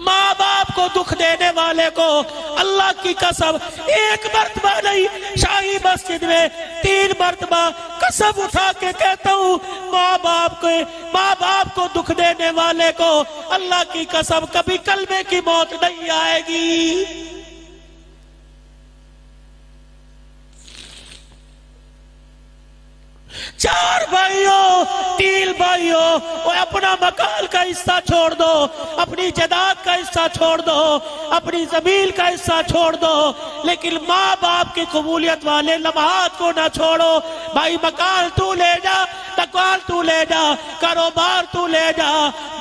माँ बाप को दुख देने वाले को अल्लाह की कसम एक मर्तबा नहीं, शाही मस्जिद में 3 मर्तबा कसम उठा के कहता हूँ, माँ बाप को दुख देने वाले को अल्लाह की कसम कभी कलमे की मौत नहीं आएगी। 4 भाइयों 3 भाइयों, वो अपना मकान का हिस्सा छोड़ दो, अपनी जायदाद का हिस्सा छोड़ दो, अपनी जमीन का हिस्सा छोड़ दो, लेकिन माँ बाप की कबूलियत वाले लम्हात को ना छोड़ो। भाई मकान तू ले जा, दुकान तू ले जा, कारोबार तू ले जा,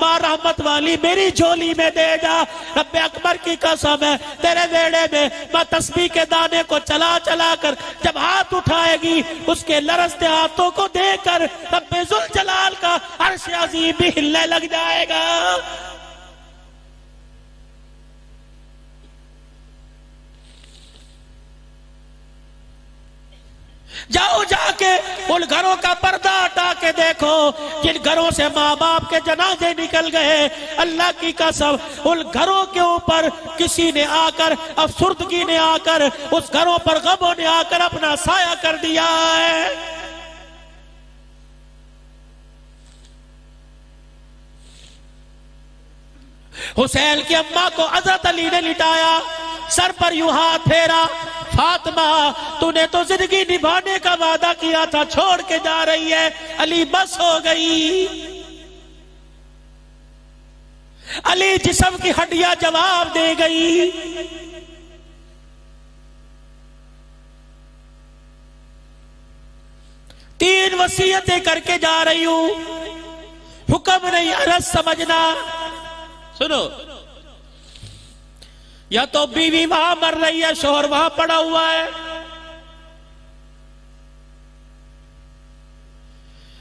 माँ रहमत वाली मेरी झोली में दे जा। रब्बे अकबर की कसम है, तेरे वेड़े में माँ तस्बीह के दाने को चला चला कर जब हाथ उठाएगी, उसके लरसते हाथों को देखकर रब्बे जुल जलाल का अर्श अज़ीम भी हिलने लग जाएगा। जाओ जाके उन घरों का पर्दा हटा के देखो जिन घरों से माँ बाप के जनाजे निकल गए। अल्लाह की कसम उन घरों के ऊपर किसी ने आकर, अफसुर्दगी ने आकर, उस घरों पर गमों ने आकर अपना साया कर दिया है। हुसैन की अम्मा को हज़रत अली ने लिटाया, सर पर यूं हाथ फेरा, फातिमा तूने तो जिंदगी निभाने का वादा किया था, छोड़ के जा रही है। अली बस हो गई। अली जिस्म की हड्डियां जवाब दे गई। तीन वसीयतें करके जा रही हूं, हुक्म नहीं अरज समझना। सुनो, या तो बीवी वहां मर रही है, शोहर वहां पड़ा हुआ है,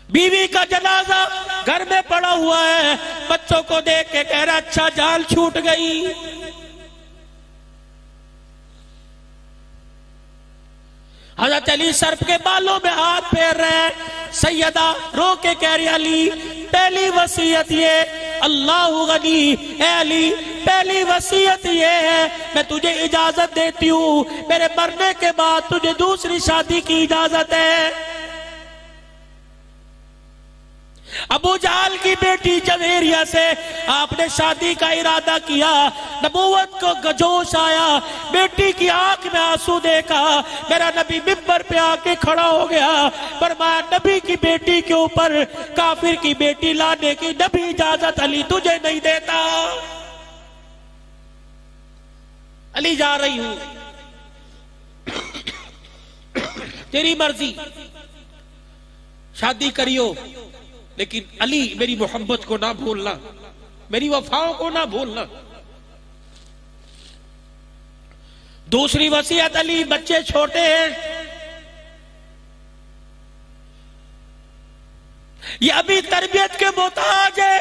बीवी का जनाजा घर में पड़ा हुआ है, बच्चों को देख के कह रहा अच्छा जान छूट गई। हज़रत अली सर्प के बालों में हाथ फेर रहे हैं। सैयदा रो के कह रही अली पहली वसीयत ये, अल्लाह गनी, ए अली पहली वसीयत ये है मैं तुझे इजाजत देती हूँ, मेरे मरने के बाद तुझे दूसरी शादी की इजाजत है। अबू जहल की बेटी जवेरिया से आपने शादी का इरादा किया, नबूवत को गजोश आया, बेटी की आंख में आंसू देखा, मेरा नबी मिंबर पे आके खड़ा हो गया, फरमाया नबी की बेटी के ऊपर काफिर की बेटी लाने की नबी इजाजत अली तुझे नहीं देता। अली जा रही हूं, तेरी मर्जी, शादी करियो, लेकिन अली मेरी मोहब्बत को ना भूलना, मेरी वफाओं को ना भूलना। दूसरी वसीयत अली बच्चे छोटे हैं, ये अभी तरबियत के मोहताज है।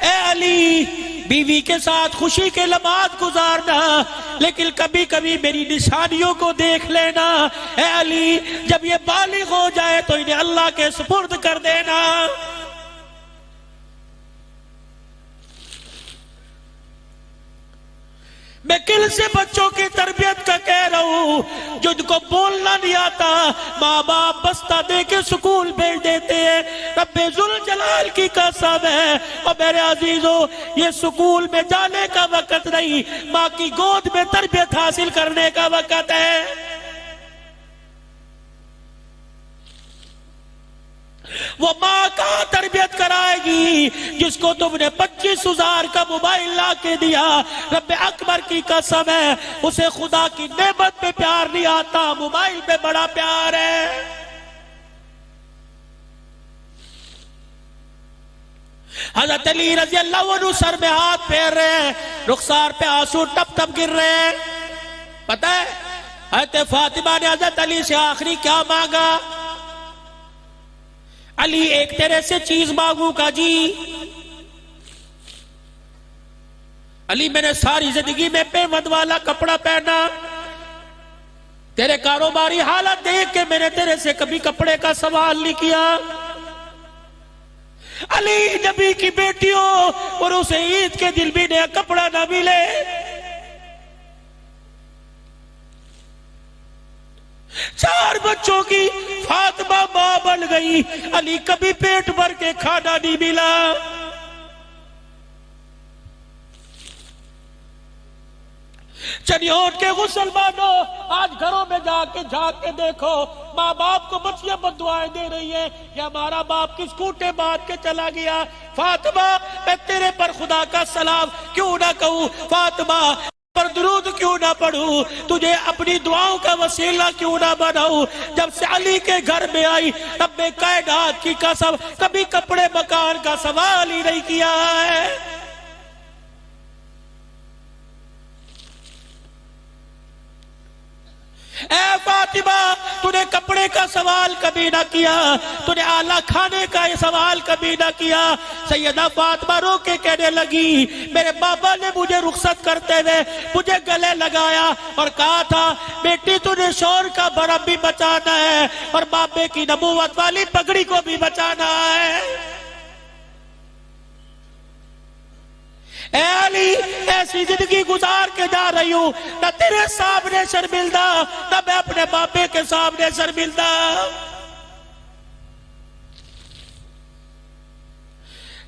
ए अली बीवी के साथ खुशी के लम्हात गुजारना, लेकिन कभी कभी मेरी निशानियों को देख लेना। ए अली जब ये बालिग हो जाए तो इन्हें अल्लाह के सुपुर्द कर देना। मैं किल से बच्चों की तरबियत का कह रहा हूं, जिनको बोलना नहीं आता माँ बाप बस्ता दे के स्कूल भेज देते हैं। रब्बे जुल जलाल की कसम है और मेरे अजीजों, ये स्कूल में जाने का वक्त नहीं, माँ की गोद में तरबियत हासिल करने का वक्त है। वो माँ कहाँ तरबियत कराएगी जिसको तुमने 25,000 का मोबाइल ला के दिया। रब्बे अकबर की कसम है उसे खुदा की नेमत पे प्यार नहीं आता, मोबाइल पे बड़ा प्यार है। हज़रत अली रज़ी अल्लाह अन्हु सर में हाथ फेर रहे हैं, रुखसार पे आंसू टप टप गिर रहे हैं। पता है हज़रत फातिमा ने हज़रत अली से आखिरी क्या मांगा? अली एक तेरे से चीज मांगूंगा जी। अली मैंने सारी जिंदगी में पेवंद वाला कपड़ा पहना, तेरे कारोबारी हालत देख के मैंने तेरे से कभी कपड़े का सवाल नहीं किया। अली नबी की बेटियों और उसे ईद के दिन भी नया कपड़ा ना मिले, बच्चों की फातिमा मां बन गई। अली कभी पेट भर के खाना नहीं मिला। चलिए उठ के मुसलमानों, आज घरों में जाके झांक के देखो, माँ बाप को बच्चियां बदुआएं दे रही है। ये हमारा बाप किस कूटे बांध के चला गया। फातिमा, मैं तेरे पर खुदा का सलाम क्यों ना कहूँ, फातिमा पर दुरूद क्यों ना पढ़ूं, तुझे अपनी दुआओं का वसीला क्यों ना बनाऊं। जब से अली के घर में आई तब मैं कायनात की कसम कभी कपड़े मकान का सवाल ही नहीं किया है। ऐ फातिमा, तूने कपड़े का सवाल कभी ना किया, तूने आला खाने का सवाल कभी ना किया। सैयदा फातिमा रो के कहने लगी, मेरे बाबा ने मुझे रुखसत करते हुए मुझे गले लगाया और कहा था, बेटी तूने शोर का भरम भी बचाना है और बाबे की नबूवत वाली पगड़ी को भी बचाना है। ऐ अली, ऐसी जिंदगी गुजार के जा रही हूं, न तेरे सामने शर्मिंदा न मैं अपने बापे के सामने शर्मिंदा।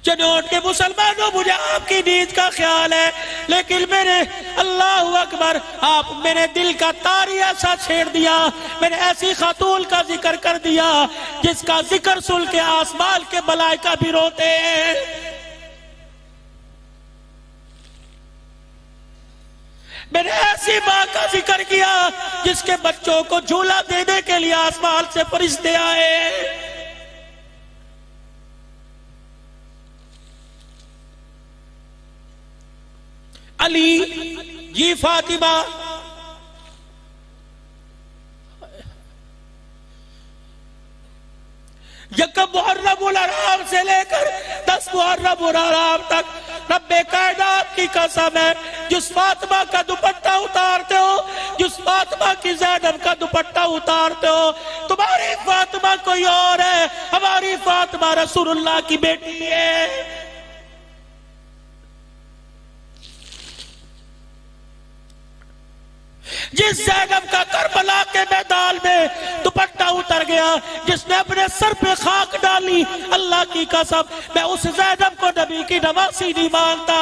चनोट के मुसलमानों, मुझे आपकी नींद का ख्याल है, लेकिन मेरे अल्लाह अकबर, आप मेरे दिल का तारिया सा छेड़ दिया। मैंने ऐसी खातून का जिक्र कर दिया जिसका जिक्र सुन के आसमान के मलाइका भी रोते हैं। मैंने ऐसी माँ का जिक्र किया जिसके बच्चों को झूला देने के लिए आसमान से फरिश्ते आए। अली जी फातिमा, यकम मुहर्रमुल हराम से लेकर 10 मुहर्रमुल हराम तक रब्बे कायनात की कसम है, जिस फातिमा का दुपट्टा उतारते हो, जिस फातिमा की ज़ैनब का दुपट्टा उतारते हो, तुम्हारी फातिमा कोई और है, हमारी फातिमा रसूलुल्लाह की बेटी है। जिस ज़ैनब का करबला के मैदान में दुपट्टा उतर गया, जिसने अपने सर पे खाक डाली, अल्लाह की कसम मैं उस ज़ैनब को नबी की नवासी नहीं मानता।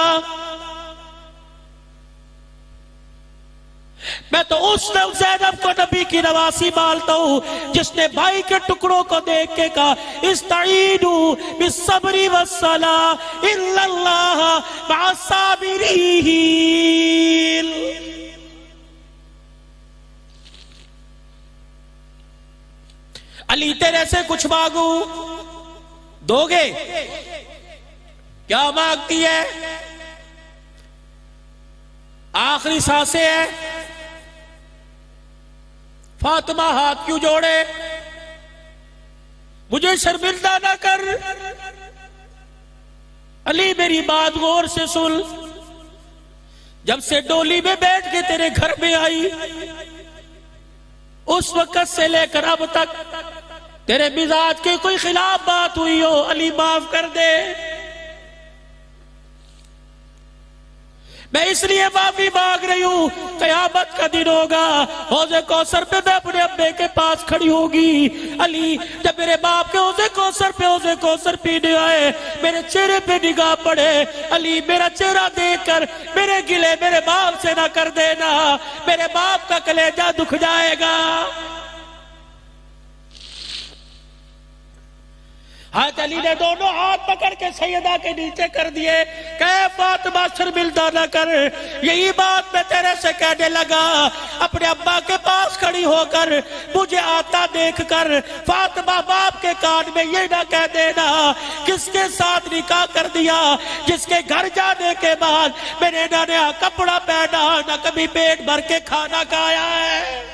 मैं तो उस ज़ैनब को नबी की नवासी मानता हूं जिसने भाई के टुकड़ों को देख के कहा, इस्ताईनु बिस्सब्री वस्सलाह इल्लल्लाह मअस्साबिरीन। अली तेरे से कुछ मांगू, दोगे? क्या मांगती है? आखिरी सांसें है। फातिमा हाथ क्यों जोड़े? मुझे शर्मिंदा ना कर। अली मेरी बात गौर से सुन, जब से डोली में बैठ के तेरे घर में आई, उस वक्त से लेकर अब तक तेरे मिजाज के कोई खिलाफ बात हुई हो, अली माफ कर दे। मैं इसलिए माफी मांग रही हूं, कयामत का दिन होगा, हौज़े कौसर पे मैं अपने अब्बे के पास खड़ी होगी। अली जब मेरे बाप के हौज़े कौसर पीने आए, मेरे चेहरे पे निगाह पड़े, अली मेरा चेहरा देखकर मेरे गिले मेरे बाप से ना कर देना, मेरे बाप का कलेजा दुख जाएगा। हाथ अली ने दोनों हाथ पकड़ के सैयदा के नीचे कर दिए। कहे फातिमा शर्मिंदा न कर, यही बात मैं तेरे से कहने लगा। अपने अब्बा के पास खड़ी होकर मुझे आता देखकर फातिमा बाप के कान में ये ना कह देना किसके साथ निकाह कर दिया, जिसके घर जाने के बाद मैंने ना नया कपड़ा पहना, ना कभी पेट भर के खाना खाया है।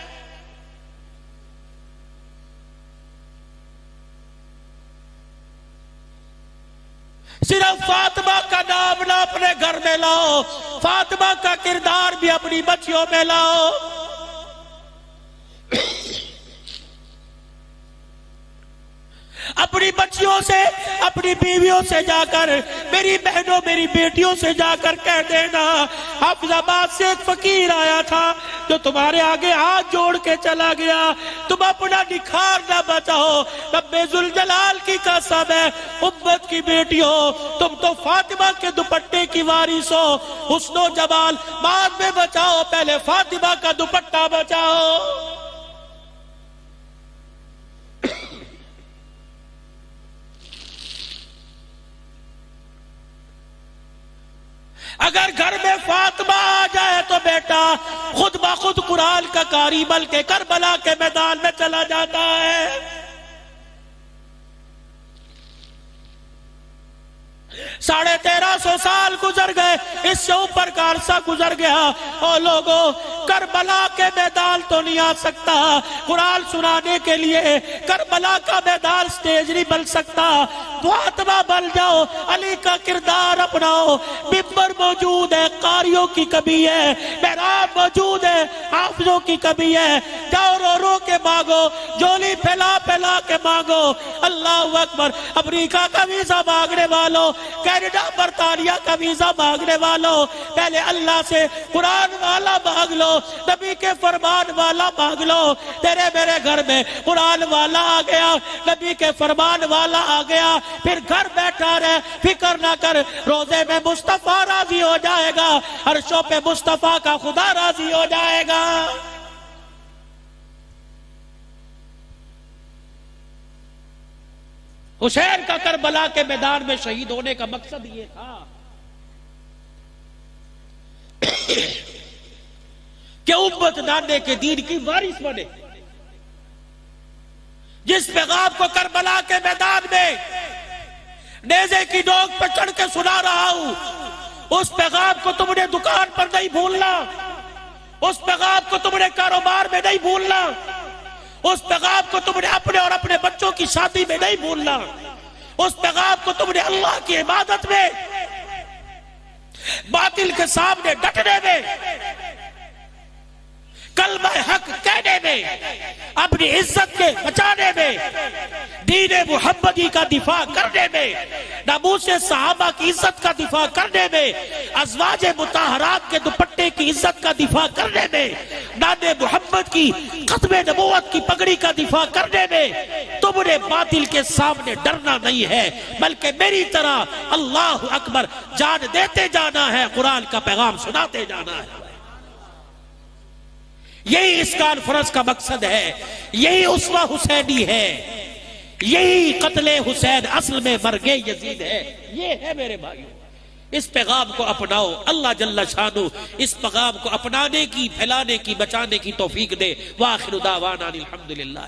सिर्फ फातिमा का नाम ना अपने घर में लाओ, फातिमा का किरदार भी अपनी बच्चियों में लाओ। अपनी अपनी बच्चियों से, अपनी बीवियों से जाकर, मेरी बहनों मेरी बेटियों से जाकर कह देना, हाफिजाबाद से एक फकीर आया था जो तुम्हारे आगे हाथ जोड़ के चला गया, तुम अपना निखार ना बचाओ। रब्बे जुल जलाल की कसम है, उम्मत की बेटियों, तुम तो फातिमा के दुपट्टे की वारिस हो। हुस्नो जमाल बाद में बचाओ, पहले फातिमा का दुपट्टा बचाओ। अगर घर में फातिमा आ जाए तो बेटा खुद ब खुद कुरान का कारी बल के करबला के मैदान में चला जाता है। 1350 साल गुजर गए, इससे ऊपर का अरसा गुजर गया और लोगों करबला के मैदान तो नहीं आ सकता, कुरान सुनाने के लिए करबला का मैदान स्टेज नहीं बन सकता। फातिमा बन जाओ, अली का किरदार अपनाओ। मिंबर मौजूद है, कारियों की कमी है, मेहराब मौजूद है, हाफिजों की कमी है। जाओ रो रो के मांगो, झोली फैला फैला के मांगो। अल्लाह अकबर। अमेरिका का वीजा मांगने वालों, कनाडा बरतानिया का वीजा मांगने वालों, पहले अल्लाह से कुरान वाला मांग लो, नबी के फरमान वाला मांग लो। तेरे मेरे घर में कुरान वाला आ गया, नबी के फरमान वाला आ गया, फिर घर बैठा रहे, फिक्र ना कर, रोजे में मुस्तफा राजी हो जाएगा, अर्शों पे मुस्तफा का खुदा राजी हो जाएगा। हुसैन का करबला के मैदान में शहीद होने का मकसद ये था कि उम्मत नाने के दीन की वारिस बने। जिस पैगाम को करबला के मैदान में नेज़े की नोक पर चढ़ के सुना रहा हूं, उस पैगाम को तुमने दुकान पर नहीं भूलना, उस पैगाम को तुमने कारोबार में नहीं भूलना, उस पैगाम को तुमने अपने और अपने बच्चों की शादी में नहीं भूलना, उस पैगाम को तुमने अल्लाह की इबादत में, बातिल के सामने डटने में, कलमा हक कहने में, अपनी इज्जत के बचाने में, दीन मुहम्मदी का दिफा करने में, नमूसे सहाबा की इज्जत का दिफा करने में, अज़वाजे मुताहरात के दुपट्टे की इज्जत का दिफा करने में, नाने मुहम्मद की खत्मे नबूवत की पगड़ी का दिफा करने में तुमने बातिल के सामने डरना नहीं है, बल्कि मेरी तरह अल्लाह अकबर जान देते जाना है, कुरान का पैगाम सुनाते जाना है। यही इस कॉन्फ्रेंस का मकसद है, यही उसवा हुसैनी है, यही कत्ले हुसैन असल में मरगे यजीद है। ये है मेरे भाइयों, इस पैगाम को अपनाओ। अल्लाह जल्ला शानु इस पैगाम को अपनाने की, फैलाने की, बचाने की तौफीक दे। वाखिर दावाना अनिल हम्दुलिल्लाह।